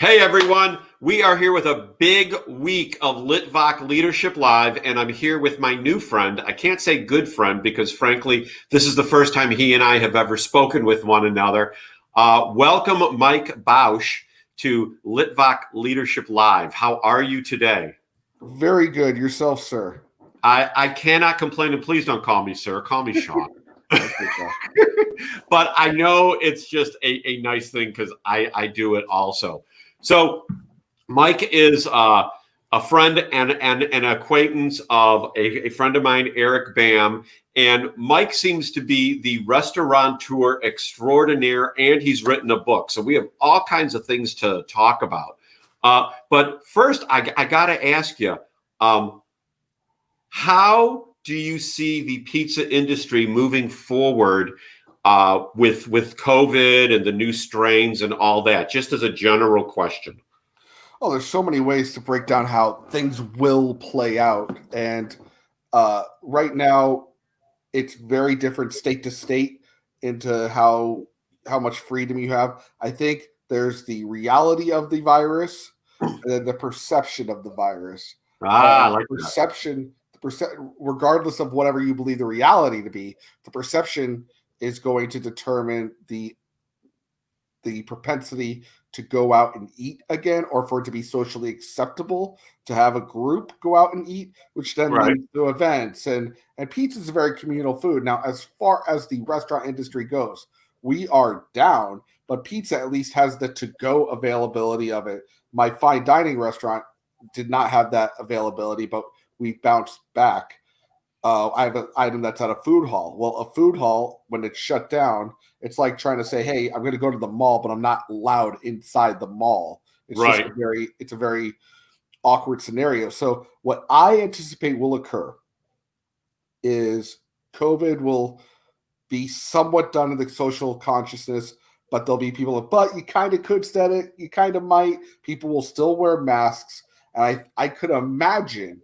Hey everyone, we are here with a big week of Litvak Leadership Live, and I'm here with my new friend. I can't say good friend because frankly, this is the first time he and I have ever spoken with one another. Welcome, Mike Bausch, to Litvak Leadership Live. How are you today? Very good. Yourself, sir. I cannot complain, and please don't call me sir. Call me Sean. Okay, Sean. But I know it's just a nice thing because I do it also. So Mike is a friend and an acquaintance of a friend of mine, Eric Bam. And Mike seems to be the restaurateur extraordinaire, and he's written a book. So we have all kinds of things to talk about. But first, I got to ask you, how do you see the pizza industry moving forward with COVID and the new strains and all that, just as a general question? Oh, there's so many ways to break down how things will play out. And right now, it's very different state to state into how much freedom you have. I think there's the reality of the virus and then the perception of the virus. I And like that. perception, regardless of whatever you believe the reality to be, the perception is going to determine the propensity to go out and eat again, or for it to be socially acceptable to have a group go out and eat, which then Right. leads to events. And pizza is a very communal food. Now, as far as the restaurant industry goes, we are down, but pizza at least has the to-go availability of it. My fine dining restaurant did not have that availability, but we bounced back. I have an item that's at a food hall. Well, a food hall, when it's shut down, it's like trying to say, "Hey, I'm going to go to the mall, but I'm not allowed inside the mall." It's just Right. it's a very awkward scenario. So, what I anticipate will occur is COVID will be somewhat done in the social consciousness, but there'll be people like, but you kind of could set it, you kind of might. People will still wear masks, and I could imagine,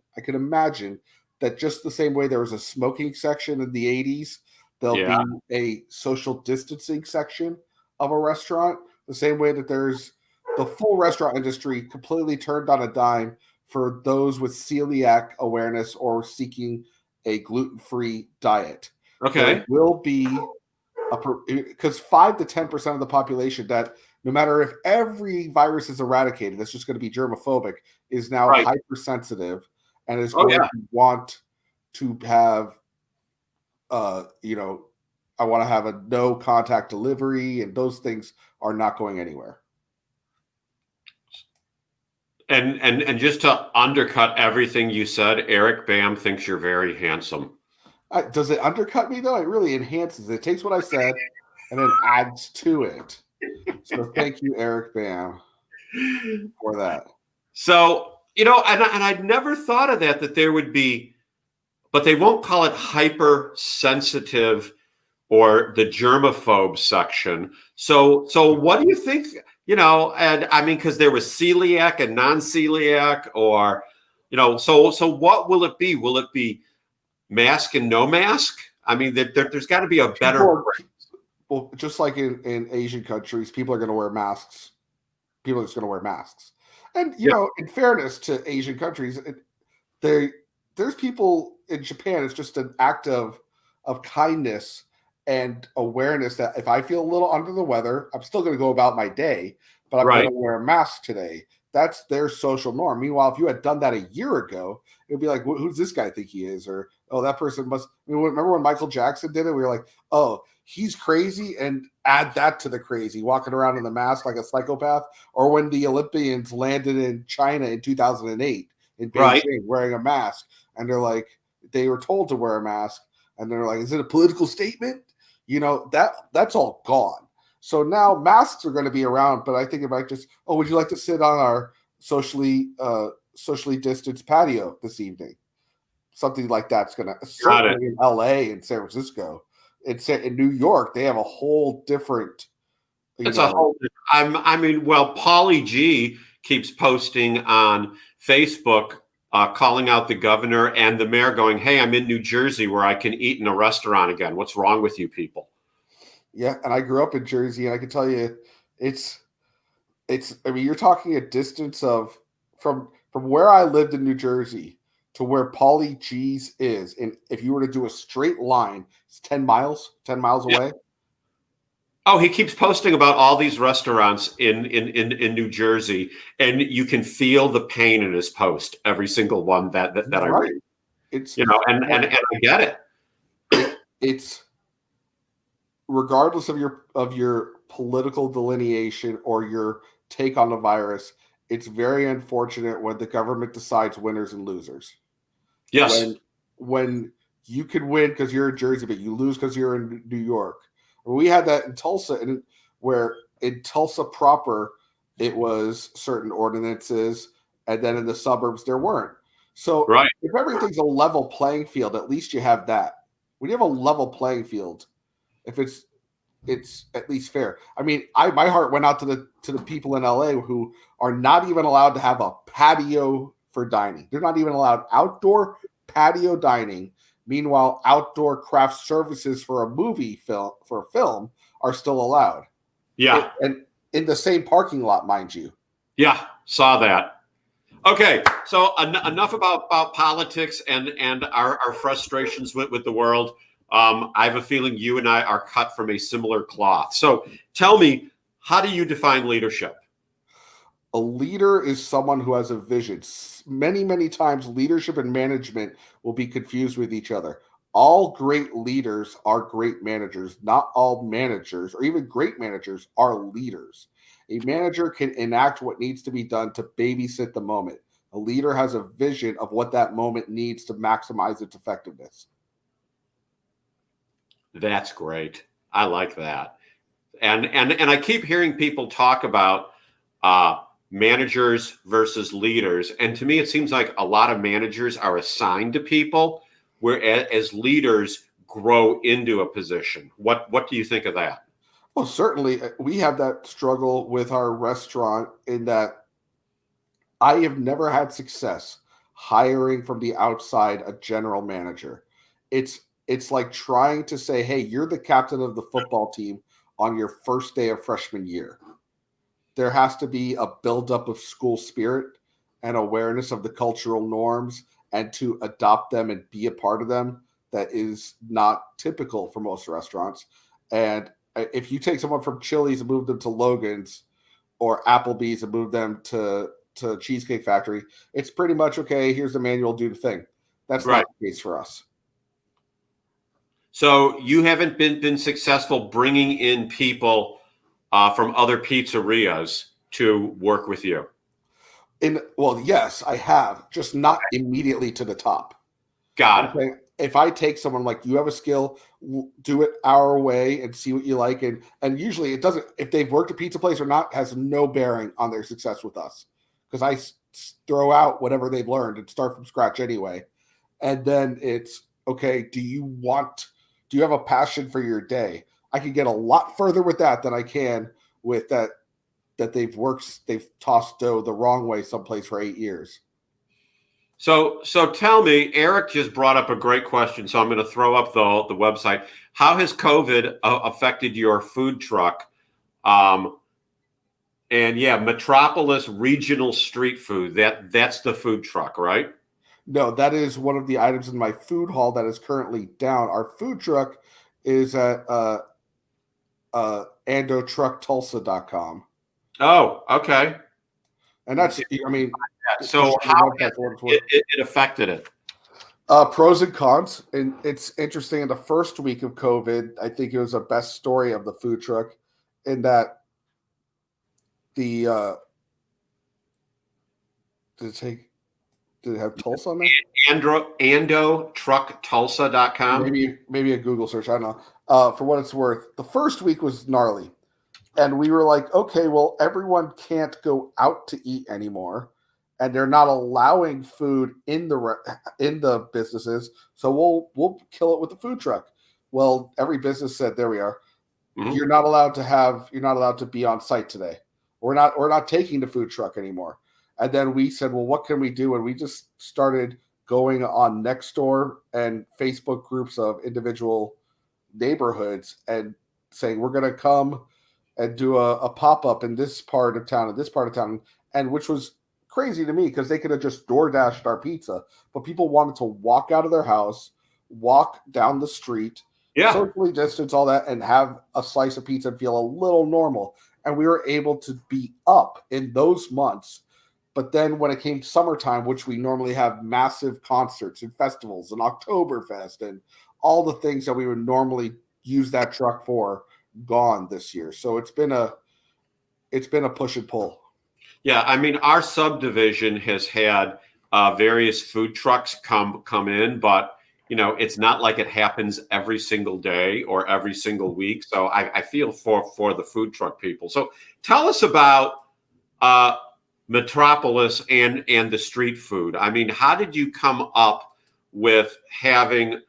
that just the same way there was a smoking section in the 80s, there'll Yeah. be a social distancing section of a restaurant. The same way that there's the full restaurant industry completely turned on a dime for those with celiac awareness or seeking a gluten-free diet. There Okay. will be because 5 to 10% of the population that no matter if every virus is eradicated, that's just going to be germophobic, is now Right. hypersensitive and is Oh going yeah. to want to have, I want to have a no contact delivery, and those things are not going anywhere. And just to undercut everything you said, Eric Bam thinks you're very handsome. Does it undercut me though? It really enhances it. It takes what I said and then adds to it. So thank you, Eric Bam, for that. So, and I'd never thought of that there would be, but they won't call it hypersensitive or the germaphobe section. So what do you think, and I mean, because there was celiac and non-celiac, or, so what will it be? Will it be mask and no mask? I mean, there's got to be a better. Well, just like in Asian countries, people are going to wear masks. People are just going to wear masks. And, in fairness to Asian countries, there's people in Japan, it's just an act of kindness and awareness that if I feel a little under the weather, I'm still going to go about my day, but I'm going to wear a mask today. That's their social norm. Meanwhile, if you had done that a year ago, it would be like, who's this guy think he is? Or, oh, that person must. Remember when Michael Jackson did it? We were like, oh, he's crazy, and add that to the crazy, walking around in the mask like a psychopath. Or when the Olympians landed in China in 2008 in Beijing wearing a mask, and they're like, they were told to wear a mask, and they're like, is it a political statement? That's all gone. So now masks are going to be around, but I think it might just, oh, would you like to sit on our socially distanced patio this evening? Something like that's going to, certainly in LA and San Francisco. In New York, they have a whole different. It's a whole. Well, Pauly G keeps posting on Facebook, calling out the governor and the mayor, going, "Hey, I'm in New Jersey where I can eat in a restaurant again. What's wrong with you people?" Yeah, and I grew up in Jersey, and I can tell you, it's I mean, you're talking a distance of from where I lived in New Jersey to where Paulie G's is. And if you were to do a straight line, it's 10 miles Yeah. away. Oh, he keeps posting about all these restaurants in New Jersey, and you can feel the pain in his post every single one that I Right. read. It's And I get it. it's regardless of your political delineation or your take on the virus, it's very unfortunate when the government decides winners and losers. Yes. When you could win because you're in Jersey, but you lose because you're in New York. We had that in Tulsa, and where in Tulsa proper, it was certain ordinances, and then in the suburbs there weren't. So Right. if everything's a level playing field, at least you have that. When you have a level playing field, if it's at least fair. I mean, my heart went out to the people in LA who are not even allowed to have a patio for dining. They're not even allowed outdoor patio dining. Meanwhile, outdoor craft services for a film are still allowed. Yeah. And in the same parking lot, mind you. Yeah. Saw that. Okay. So enough about politics and our frustrations with the world. I have a feeling you and I are cut from a similar cloth. So tell me, how do you define leadership? A leader is someone who has a vision. Many times, leadership and management will be confused with each other. All great leaders are great managers. Not all managers, or even great managers, are leaders. A manager can enact what needs to be done to babysit the moment. A leader has a vision of what that moment needs to maximize its effectiveness. That's great. I like that. And I keep hearing people talk about managers versus leaders, and to me, it seems like a lot of managers are assigned to people, whereas leaders grow into a position. What do you think of that? Well, certainly, we have that struggle with our restaurant in that I have never had success hiring from the outside a general manager. It's like trying to say, "Hey, you're the captain of the football team on your first day of freshman year." There has to be a buildup of school spirit and awareness of the cultural norms and to adopt them and be a part of them that is not typical for most restaurants. And if you take someone from Chili's and move them to Logan's or Applebee's and move them to Cheesecake Factory, it's pretty much okay. Here's the manual, do the thing. That's Right. not the case for us. So you haven't been successful bringing in people from other pizzerias to work with you. Well, yes, I have, just not immediately to the top. Got it. Okay. If I take someone like you have a skill, do it our way and see what you like, and usually it doesn't. If they've worked a pizza place or not, has no bearing on their success with us because I throw out whatever they've learned and start from scratch anyway. And then it's okay. Do you have a passion for your day? I can get a lot further with that than I can with that they've tossed dough the wrong way someplace for 8 years. So tell me, Eric just brought up a great question. So I'm going to throw up the website. How has COVID affected your food truck? And yeah, Metropolis Regional Street Food. That's the food truck, right? No, that is one of the items in my food hall that is currently down. Our food truck is at andotrucktulsa.com. Oh, okay. And that's, I mean, So how has it affected it? pros and cons. And it's interesting in the first week of COVID, I think it was the best story of the food truck in that the, did it have Tulsa on there? AndoTruckTulsa.com. Maybe a Google search. I don't know. For what it's worth, the first week was gnarly. And we were like, okay, well, everyone can't go out to eat anymore, and they're not allowing food in the businesses. So we'll kill it with the food truck. Well, every business said, there we are. Mm-hmm. You're not allowed to be on site today. We're not taking the food truck anymore. And then we said, well, what can we do? And we just started going on Nextdoor and Facebook groups of individual neighborhoods and saying, we're going to come and do a pop-up in this part of town and this part of town, and which was crazy to me because they could have just door dashed our pizza, but people wanted to walk out of their house, walk down the street, Yeah. socially distance, all that, and have a slice of pizza and feel a little normal. And we were able to be up in those months. But then when it came to summertime, which we normally have massive concerts and festivals and Oktoberfest and all the things that we would normally use that truck for, gone this year. So it's been a push and pull. Yeah, I mean, our subdivision has had various food trucks come in, but it's not like it happens every single day or every single week. So I feel for the food truck people. So tell us about Metropolis and the street food. I mean, how did you come up with having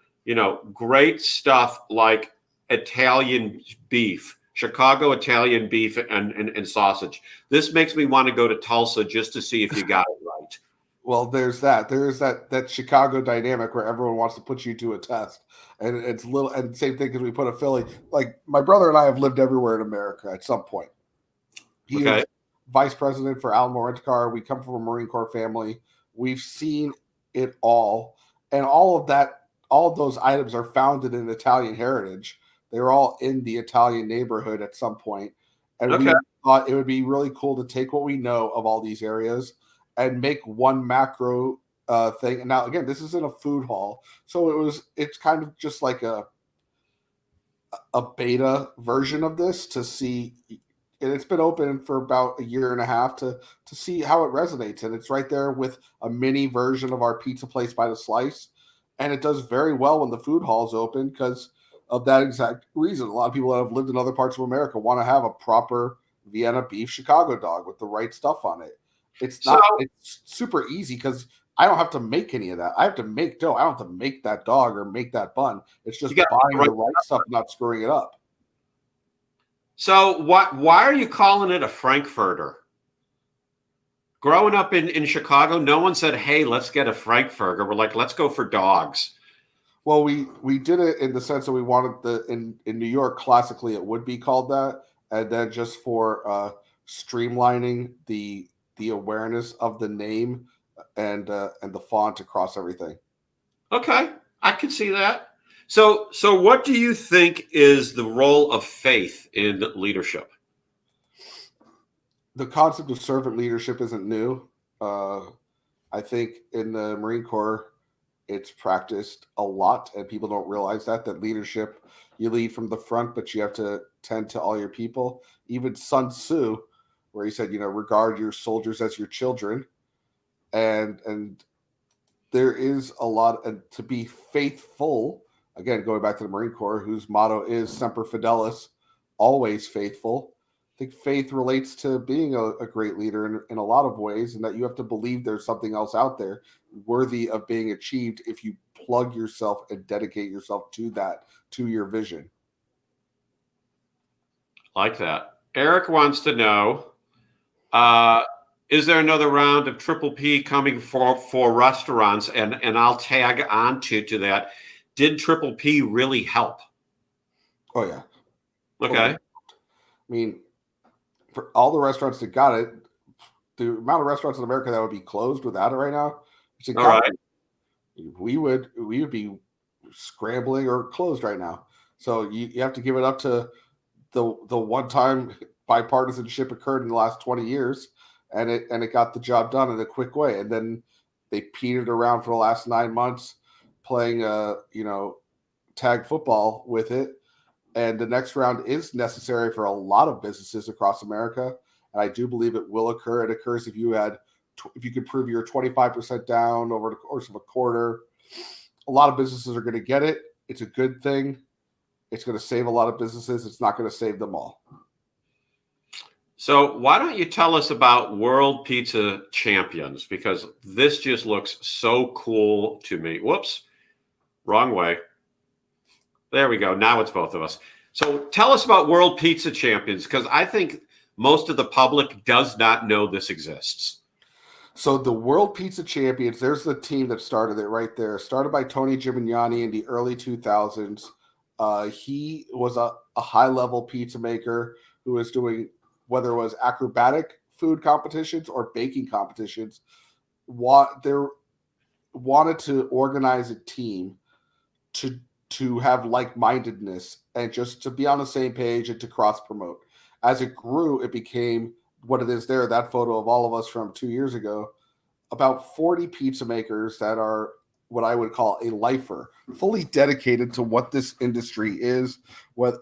great stuff like Italian beef, Chicago Italian beef and sausage? This makes me want to go to Tulsa just to see if you got it right. Well, there's that Chicago dynamic where everyone wants to put you to a test, and it's little, and same thing because we put a Philly. Like my brother and I have lived everywhere in America at some point. He is vice president for Alamo Rent-A-Car. We come from a Marine Corps family. We've seen it all, and all of those items are founded in Italian heritage. They were all in the Italian neighborhood at some point, and we thought it would be really cool to take what we know of all these areas and make one macro thing. And now, again, this is in a food hall, so it's kind of just like a beta version of this to see. And it's been open for about a year and a half to see how it resonates. And it's right there with a mini version of our pizza place by the slice. And it does very well when the food hall is open because of that exact reason. A lot of people that have lived in other parts of America want to have a proper Vienna beef Chicago dog with the right stuff on it. It's super easy because I don't have to make any of that. I have to make dough. I don't have to make that dog or make that bun. It's just buying the right stuff, not screwing it up. So why are you calling it a Frankfurter? Growing up in Chicago, no one said, hey, let's get a Frankfurter. We're like, let's go for dogs. Well, we did it in the sense that we wanted in New York, classically, it would be called that. And then just for streamlining the awareness of the name and the font across everything. Okay, I can see that. So what do you think is the role of faith in leadership? The concept of servant leadership isn't new. I think in the Marine Corps, it's practiced a lot, and people don't realize that leadership, you lead from the front, but you have to tend to all your people. Even Sun Tzu, where he said, regard your soldiers as your children. And there is a lot, and to be faithful, again, going back to the Marine Corps, whose motto is Semper Fidelis, always faithful. I think faith relates to being a great leader in a lot of ways, and that you have to believe there's something else out there worthy of being achieved if you plug yourself and dedicate yourself to your vision. Like that. Eric wants to know, is there another round of Triple P coming for restaurants? And I'll tag on to that. Did Triple P really help? Oh, yeah. Okay. I mean, for all the restaurants that got it, the amount of restaurants in America that would be closed without it right now, all right. We would be scrambling or closed right now. So you have to give it up to the one time bipartisanship occurred in the last 20 years, and it got the job done in a quick way. And then they petered around for the last 9 months playing tag football with it. And the next round is necessary for a lot of businesses across America. And I do believe it will occur. It occurs if you could prove you're 25% down over the course of a quarter. A lot of businesses are going to get it. It's a good thing. It's going to save a lot of businesses. It's not going to save them all. So why don't you tell us about World Pizza Champions? Because this just looks so cool to me. Whoops, wrong way. There we go. Now it's both of us. So tell us about World Pizza Champions, because I think most of the public does not know this exists. So the World Pizza Champions, there's the team that started it right there. Started by Tony Gimignani in the early 2000s. He was a high-level pizza maker who was doing, whether it was acrobatic food competitions or baking competitions, wanted to organize a team to have like-mindedness and just to be on the same page and to cross promote. As it grew, it became what it is there. That photo of all of us from 2 years ago, about 40 pizza makers that are what I would call a lifer, fully dedicated to what this industry is,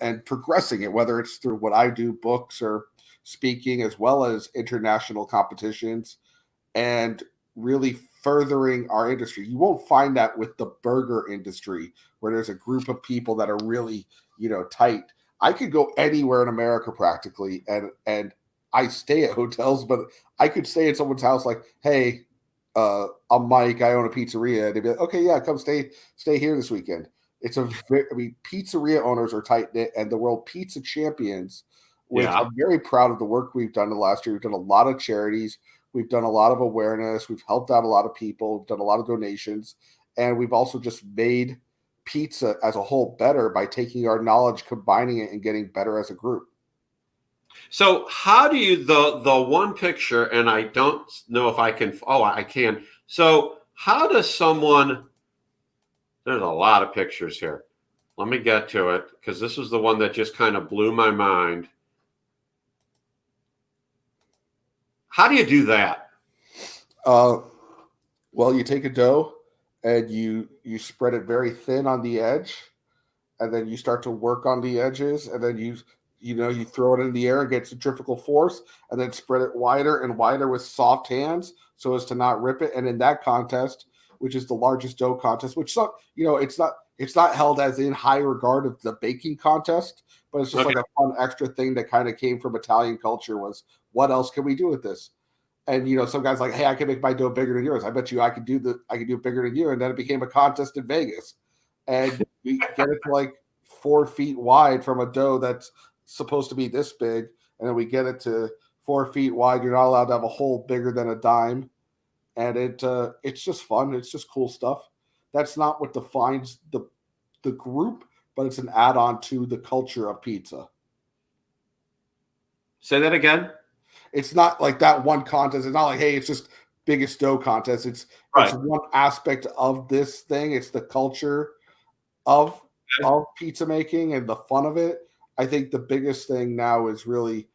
and progressing it, whether it's through what I do, books or speaking, as well as international competitions, and really furthering our industry. You won't find that with the burger industry, where there's a group of people that are really, tight. I could go anywhere in America practically, and I stay at hotels, but I could stay at someone's house like, hey, I'm Mike, I own a pizzeria. And they'd be like, okay, yeah, come stay here this weekend. Pizzeria owners are tight knit, and the world pizza champions, which I'm very proud of the work we've done in the last year. We've done a lot of charities. We've done a lot of awareness. We've helped out a lot of people. We've done a lot of donations. And we've also just made pizza as a whole better by taking our knowledge, combining it, and getting better as a group. So how do you, the one picture, and I don't know if I can, I can. So how does someone, there's a lot of pictures here. Let me get to it, because this was the one that just kind of blew my mind. How do you do that? Well, you take a dough and you spread it very thin on the edge, and then you start to work on the edges, and then you throw it in the air and get centrifugal force, and then spread it wider and wider with soft hands so as to not rip it. And in that contest, which is the largest dough contest, which it's not held as in high regard of the baking contest, but it's just like a fun extra thing that kind of came from Italian culture, was what else can we do with this? And some guys like, hey, I can make my dough bigger than yours. I bet you I could do it bigger than you. And then it became a contest in Vegas, and we get it to like 4 feet wide from a dough that's supposed to be this big, and then we get it to 4 feet wide. You're not allowed to have a hole bigger than a dime, and it's just fun. It's just cool stuff. That's not what defines the group, but it's an add-on to the culture of pizza. Say that again. It's not like that one contest. It's not like, hey, it's just biggest dough contest. It's one aspect of this thing. It's the culture of pizza making and the fun of it. I think the biggest thing now is really,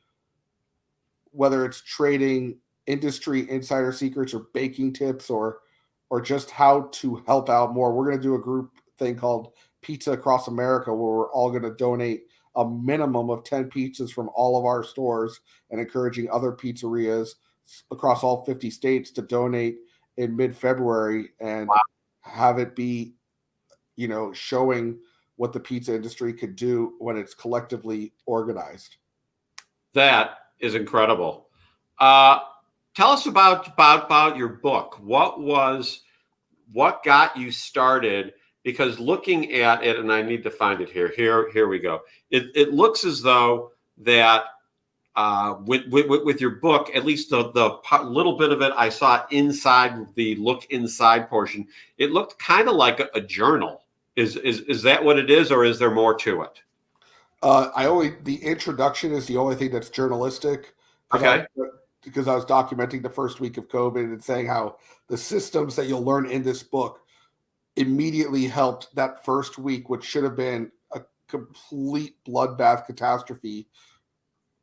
whether it's trading industry insider secrets or baking tips or just how to help out more. We're going to do a group thing called Pizza Across America, where we're all going to donate a minimum of 10 pizzas from all of our stores, and encouraging other pizzerias across all 50 states to donate in mid-February, and have it be, showing what the pizza industry could do when it's collectively organized. That is incredible. Tell us about your book. What got you started? Because looking at it, and I need to find it here. Here we go. It looks as though that with your book, at least the little bit of it I saw inside the look inside portion, it looked kind of like a journal. Is that what it is, or is there more to it? The introduction is the only thing that's journalistic. Okay. Because I was documenting the first week of COVID and saying how the systems that you'll learn in this book immediately helped that first week, which should have been a complete bloodbath catastrophe,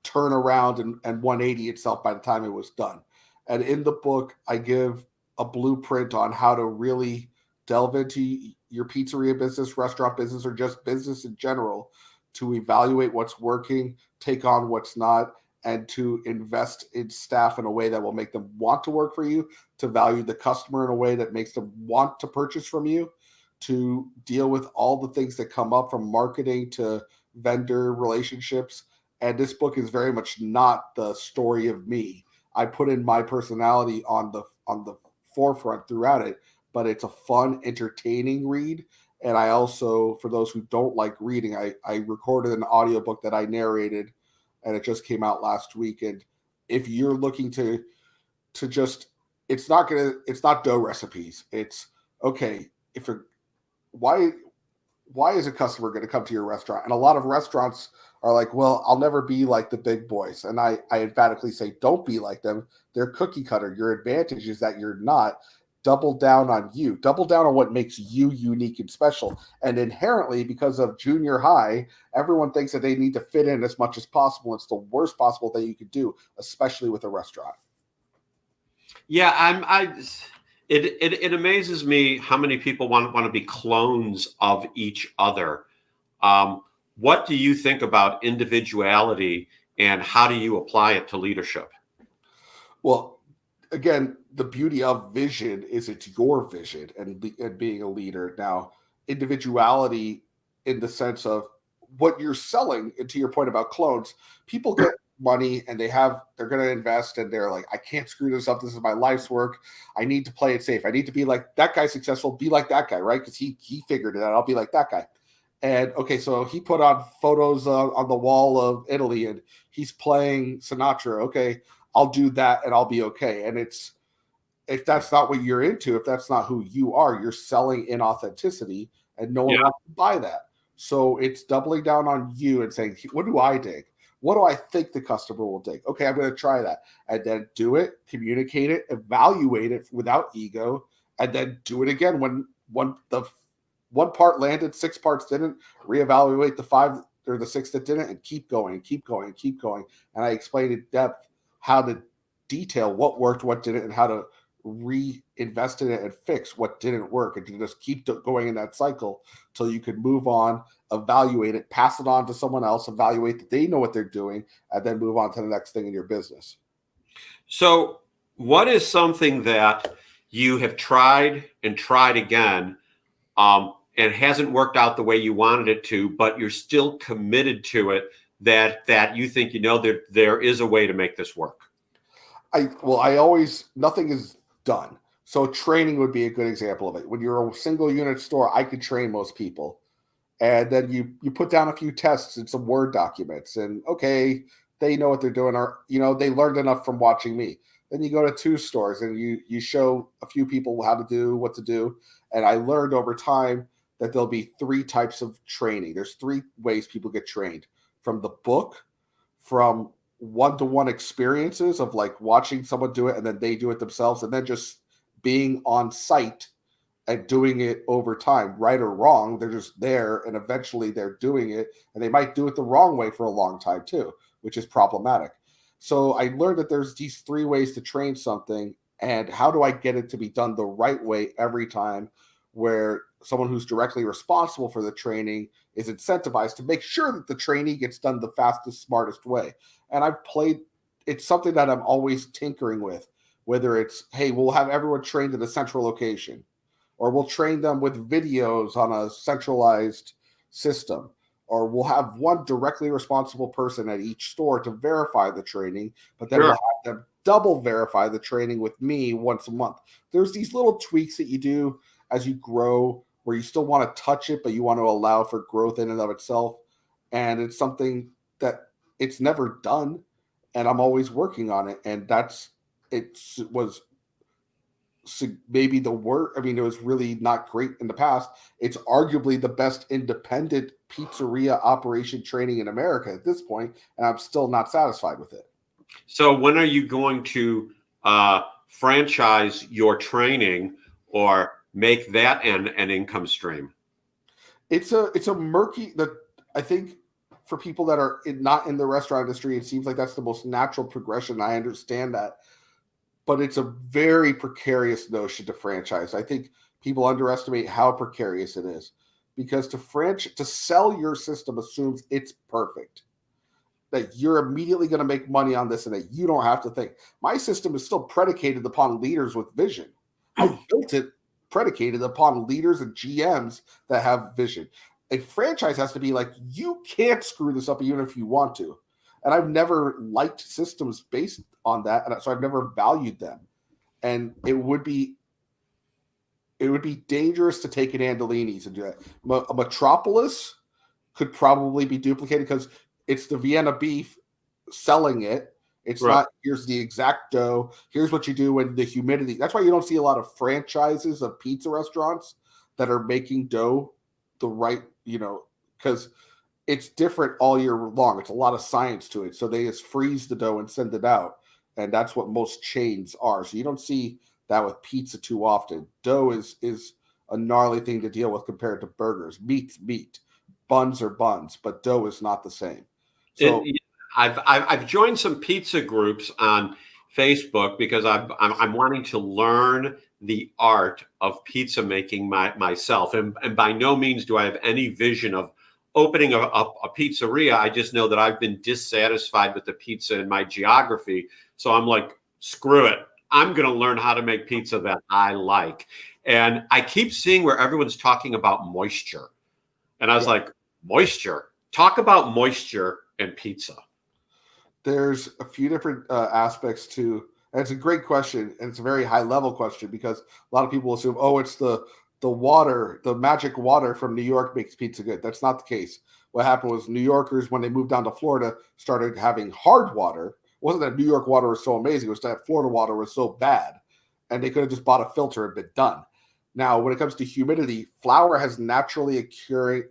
turn around and 180 itself by the time it was done. And in the book, I give a blueprint on how to really delve into your pizzeria business, restaurant business, or just business in general, to evaluate what's working, take on what's not, and to invest in staff in a way that will make them want to work for you, to value the customer in a way that makes them want to purchase from you, to deal with all the things that come up from marketing to vendor relationships. And this book is very much not the story of me. I put in my personality on the forefront throughout it, but it's a fun, entertaining read. And I also, for those who don't like reading, I recorded an audiobook that I narrated, and it just came out last week. And if you're looking to just, it's not dough recipes. It's okay. Why why is a customer going to come to your restaurant? And a lot of restaurants are like, well, I'll never be like the big boys. And I emphatically say, don't be like them. They're cookie cutter. Your advantage is that you're not. Double down on you. Double down on what makes you unique and special. And inherently, because of junior high, everyone thinks that they need to fit in as much as possible. It's the worst possible thing you could do, especially with a restaurant. Yeah, it amazes me how many people want to be clones of each other. What do you think about individuality, and how do you apply it to leadership? Well, again, the beauty of vision is it's your vision and being a leader. Now, individuality in the sense of what you're selling, and to your point about clones, people get money and they're going to invest and they're like, I can't screw this up. This is my life's work. I need to play it safe. I need to be like that guy successful, be like that guy, right? Because he figured it out. I'll be like that guy. And okay, so he put on photos on the wall of Italy and he's playing Sinatra. Okay, I'll do that and I'll be okay. And if that's not what you're into, if that's not who you are, you're selling inauthenticity and no one wants to buy that. So it's doubling down on you and saying, what do I dig? What do I think the customer will dig? Okay, I'm going to try that. And then do it, communicate it, evaluate it without ego, and then do it again when the one part landed, 6 parts didn't, reevaluate the 5 or the 6 that didn't, and keep going and keep going and keep going. And I explained in depth how to detail what worked, what didn't, and how to reinvest in it and fix what didn't work, and to just keep going in that cycle till you could move on, evaluate it, pass it on to someone else, evaluate that they know what they're doing, and then move on to the next thing in your business. So what is something that you have tried and tried again, and hasn't worked out the way you wanted it to, but you're still committed to it, that you think, there is a way to make this work? Nothing is done. So training would be a good example of it. When you're a single unit store, I could train most people. And then you put down a few tests and some Word documents, and okay, they know what they're doing, or they learned enough from watching me. Then you go to 2 stores and you show a few people how to do what to do. And I learned over time that there'll be 3 types of training. There's 3 ways people get trained: from the book, from one-to-one experiences of like watching someone do it and then they do it themselves, and then just being on site and doing it over time, right or wrong. They're just there, and eventually they're doing it, and they might do it the wrong way for a long time too, which is problematic. So I learned that there's these 3 ways to train something, and how do I get it to be done the right way every time, where someone who's directly responsible for the training is incentivized to make sure that the trainee gets done the fastest, smartest way. And it's something that I'm always tinkering with, whether it's, hey, we'll have everyone trained in a central location, or we'll train them with videos on a centralized system, or we'll have one directly responsible person at each store to verify the training, but then we'll have them double verify the training with me once a month. There's these little tweaks that you do as you grow, where you still want to touch it, but you want to allow for growth in and of itself. And it's something that it's never done, and I'm always working on it. And it was maybe the word. I mean, it was really not great in the past. It's arguably the best independent pizzeria operation training in America at this point, and I'm still not satisfied with it. So when are you going to franchise your training, or make that an income stream? It's a murky, that I think for people that are not in the restaurant industry, it seems like that's the most natural progression. I understand that, but it's a very precarious notion to franchise. I think people underestimate how precarious it is, because to sell your system assumes it's perfect, that you're immediately going to make money on this and that you don't have to think. My system is still predicated upon leaders with vision. I built it predicated upon leaders and GMs that have vision. A franchise has to be like, you can't screw this up even if you want to. And I've never liked systems based on that, and so I've never valued them. And it would be dangerous to take an Andolini's and do that. A Metropolis could probably be duplicated, because it's the Vienna beef selling it. It's right. Not, here's the exact dough, here's what you do when the humidity. That's why you don't see a lot of franchises of pizza restaurants that are making dough the right because it's different all year long. It's a lot of science to it. So they just freeze the dough and send it out. And that's what most chains are. So you don't see that with pizza too often. Dough is a gnarly thing to deal with compared to burgers. Meat's meat. Buns are buns, but dough is not the same. So I've joined some pizza groups on Facebook because I'm wanting to learn the art of pizza making myself, and by no means do I have any vision of opening a pizzeria. I just know that I've been dissatisfied with the pizza in my geography, so I'm like, screw it. I'm going to learn how to make pizza that I like, and I keep seeing where everyone's talking about moisture, and I was like, moisture. Talk about moisture and pizza. There's a few different aspects to, and it's a great question, and it's a very high level question because a lot of people assume, oh, it's the water, the magic water from New York makes pizza good. That's not the case. What happened was New Yorkers, when they moved down to Florida, started having hard water. It wasn't that New York water was so amazing, it was that Florida water was so bad, and they could have just bought a filter and been done. Now, when it comes to humidity, flour has naturally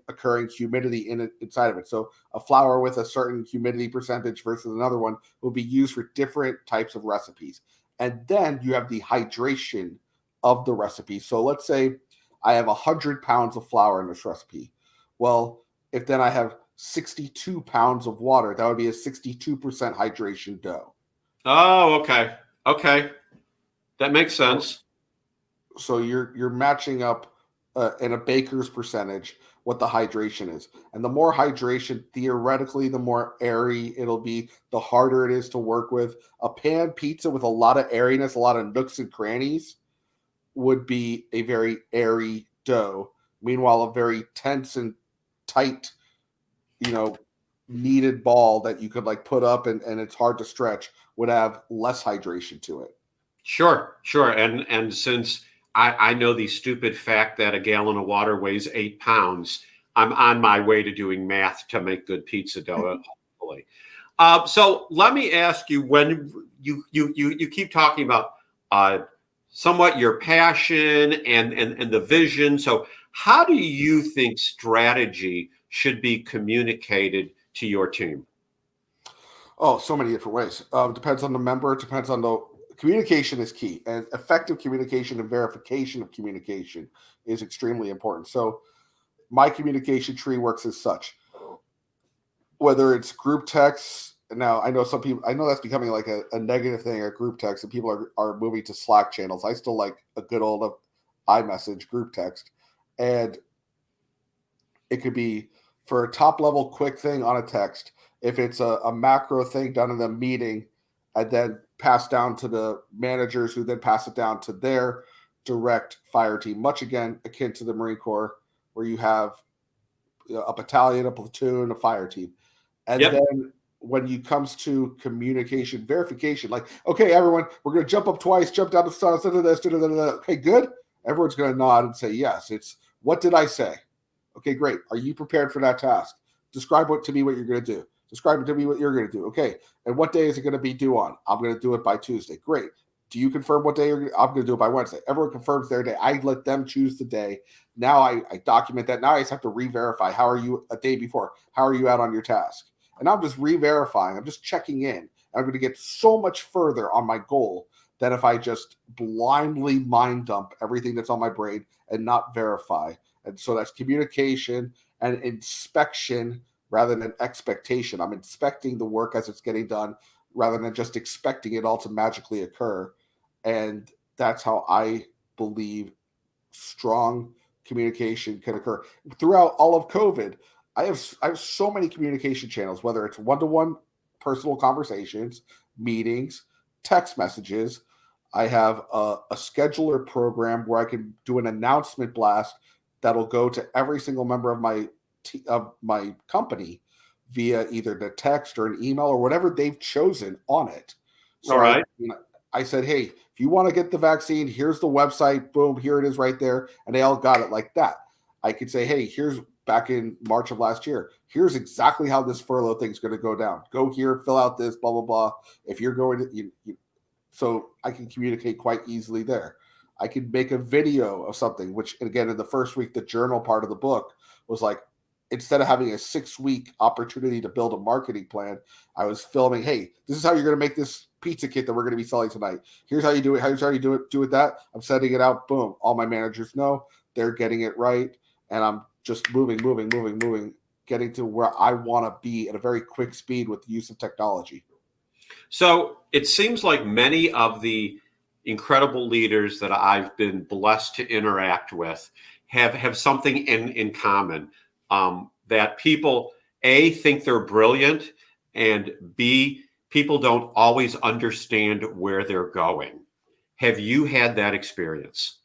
occurring humidity inside of it. So a flour with a certain humidity percentage versus another one will be used for different types of recipes. And then you have the hydration of the recipe. So let's say I have 100 pounds of flour in this recipe. Well, if then I have 62 pounds of water, that would be a 62% hydration dough. Oh, okay. Okay. That makes sense. So you're matching up in a baker's percentage what the hydration is, and the more hydration, theoretically, the more airy it'll be, the harder it is to work with. A pan pizza with a lot of airiness, a lot of nooks and crannies, would be a very airy dough. Meanwhile, a very tense and tight, kneaded ball that you could like put up and it's hard to stretch would have less hydration to it. Sure. And since I know the stupid fact that a gallon of water weighs 8 pounds, I'm on my way to doing math to make good pizza dough, hopefully. So let me ask you, when you keep talking about somewhat your passion and the vision. So how do you think strategy should be communicated to your team? Oh, so many different ways. Depends on the member. Depends on the communication is key, and effective communication and verification of communication is extremely important. So my communication tree works as such. Whether it's group texts, now I know some people, I know that's becoming like a negative thing, a group text, and people are moving to Slack channels. I still like a good old iMessage group text, and it could be for a top level quick thing on a text. If it's a macro thing done in the meeting and then passed down to the managers who then pass it down to their direct fire team, much again akin to the Marine Corps, where you have a battalion, a platoon, a fire team. And Yep. then when it comes to communication verification, like, okay, everyone, we're going to jump up twice, jump down the stairs, okay, good. Everyone's going to nod and say, yes. It's, what did I say? Okay, great. Are you prepared for that task? Describe to me what you're going to do. Describe to me what you're going to do. Okay, and what day is it going to be due on? I'm going to do it by Tuesday. Great. Do you confirm what day I'm going to do it by Wednesday? Everyone confirms their day. I let them choose the day. Now I document that. Now I just have to re-verify. How are you a day before? How are you out on your task? And I'm just re-verifying. I'm just checking in. I'm going to get so much further on my goal than if I just blindly mind dump everything that's on my brain and not verify. And so that's communication and inspection rather than expectation. I'm inspecting the work as it's getting done rather than just expecting it all to magically occur. And that's how I believe strong communication can occur. Throughout all of COVID, I have so many communication channels, whether it's one-to-one personal conversations, meetings, text messages. I have a scheduler program where I can do an announcement blast that'll go to every single member of my company via either the text or an email or whatever they've chosen on it. So All right. I said, hey, if you want to get the vaccine, here's the website. Boom, here it is right there. And they all got it like that. I could say, hey, here's back in March of last year. Here's exactly how this furlough thing's going to go down. Go here, fill out this, blah, blah, blah. If you're going to, so I can communicate quite easily there. I could make a video of something, which again, in the first week, the journal part of the book was like, instead of having a 6-week opportunity to build a marketing plan, I was filming, hey, this is how you're going to make this pizza kit that we're going to be selling tonight. Here's how you do it. Here's how you do it that. I'm sending it out. Boom. All my managers know. They're getting it right. And I'm just moving, getting to where I want to be at a very quick speed with the use of technology. So it seems like many of the incredible leaders that I've been blessed to interact with have something in common, that people, A, think they're brilliant, and B, people don't always understand where they're going. Have you had that experience?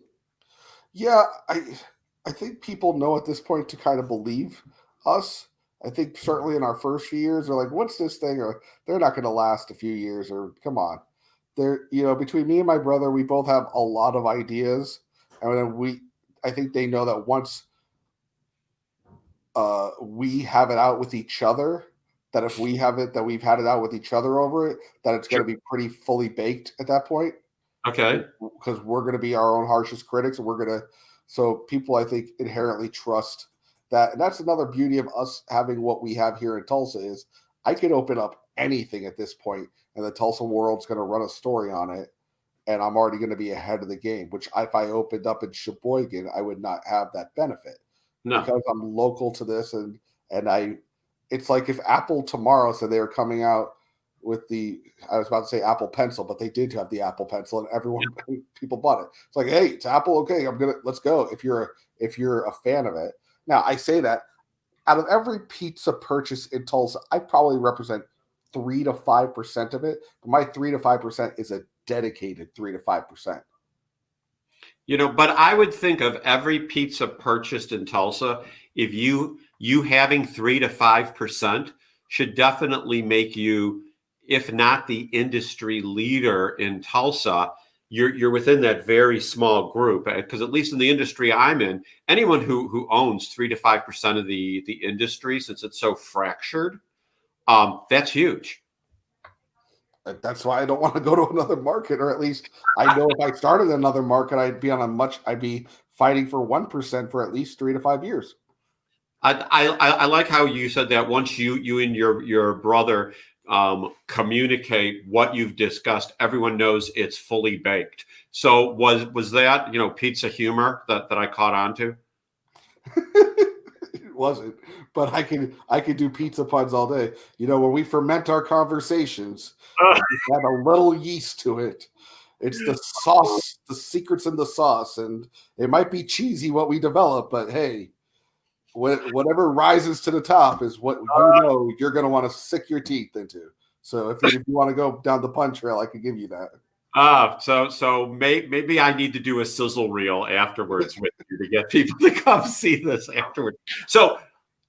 Yeah, I think people know at this point to kind of believe us. I think certainly in our first few years, they're like, "What's this thing?" Or they're not going to last a few years. Or come on, they're between me and my brother, we both have a lot of ideas, and then I think they know that once we have it out with each other, that if we have it, that we've had it out with each other over it, that it's going to be pretty fully baked at that point. Okay. Because we're going to be our own harshest critics, and so people, I think, inherently trust that. And that's another beauty of us having what we have here in Tulsa is I could open up anything at this point, and the Tulsa world's going to run a story on it, and I'm already going to be ahead of the game, which if I opened up in Sheboygan, I would not have that benefit. No. Because I'm local to this, and it's like if Apple tomorrow said they were coming out with I was about to say Apple Pencil, but they did have the Apple Pencil, and people bought it. It's like, hey, it's Apple. Okay, let's go. If you're a fan of it. Now, I say that out of every pizza purchase in Tulsa, I probably represent 3 to 5% of it. But my 3 to 5% is a dedicated 3 to 5%. But I would think of every pizza purchased in Tulsa, if you having 3 to 5% should definitely make you, if not the industry leader in Tulsa, you're within that very small group. Because at least in the industry I'm in, anyone who owns 3 to 5% of the industry, since it's so fractured, that's huge. That's why I don't want to go to another market, or at least I know if I started another market, I'd be fighting for 1% for at least 3 to 5 years. I like how you said that once you and your brother communicate what you've discussed, everyone knows it's fully baked. So was that pizza humor that I caught on to? It wasn't, but I could do pizza puns all day. When we ferment our conversations, add a little yeast to it. It's the sauce, the secrets in the sauce, and it might be cheesy what we develop, but hey, whatever rises to the top is what you're going to want to sick your teeth into. So if you want to go down the pun trail, I could give you that. So maybe I need to do a sizzle reel afterwards with you to get people to come see this afterwards. So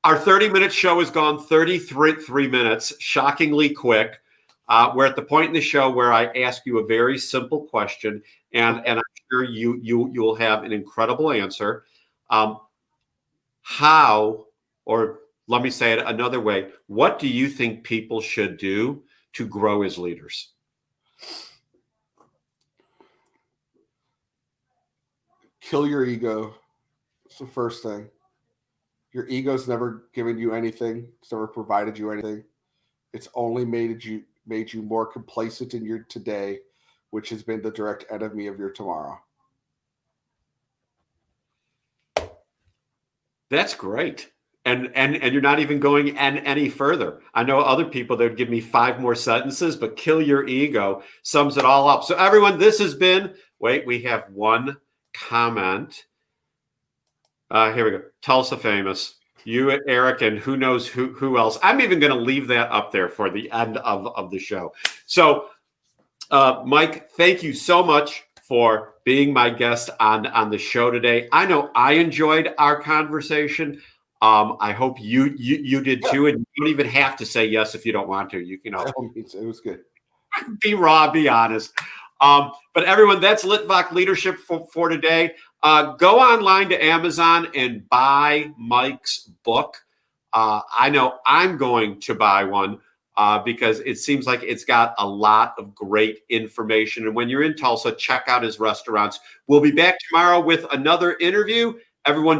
our 30-minute show has gone 33 minutes, shockingly quick. We're at the point in the show where I ask you a very simple question, and I'm sure you'll have an incredible answer. How, or let me say it another way, what do you think people should do to grow as leaders? Kill your ego. It's the first thing. Your ego's never given you anything. It's never provided you anything. It's only made you more complacent in your today, which has been the direct enemy of your tomorrow. That's great. And you're not even going any further. I know other people that would give me 5 more sentences, but kill your ego sums it all up. So everyone, this has been, we have one comment. Here we go. Tulsa famous. You, Eric, and who knows who else. I'm even going to leave that up there for the end of the show. So, Mike, thank you so much for being my guest on the show today. I know I enjoyed our conversation. I hope you did too, and you don't even have to say yes if you don't want to. It was good. Be raw, be honest. But everyone, that's Litvak Leadership for today. Go online to Amazon and buy Mike's book. I know I'm going to buy one because it seems like it's got a lot of great information. And when you're in Tulsa, check out his restaurants. We'll be back tomorrow with another interview. Everyone,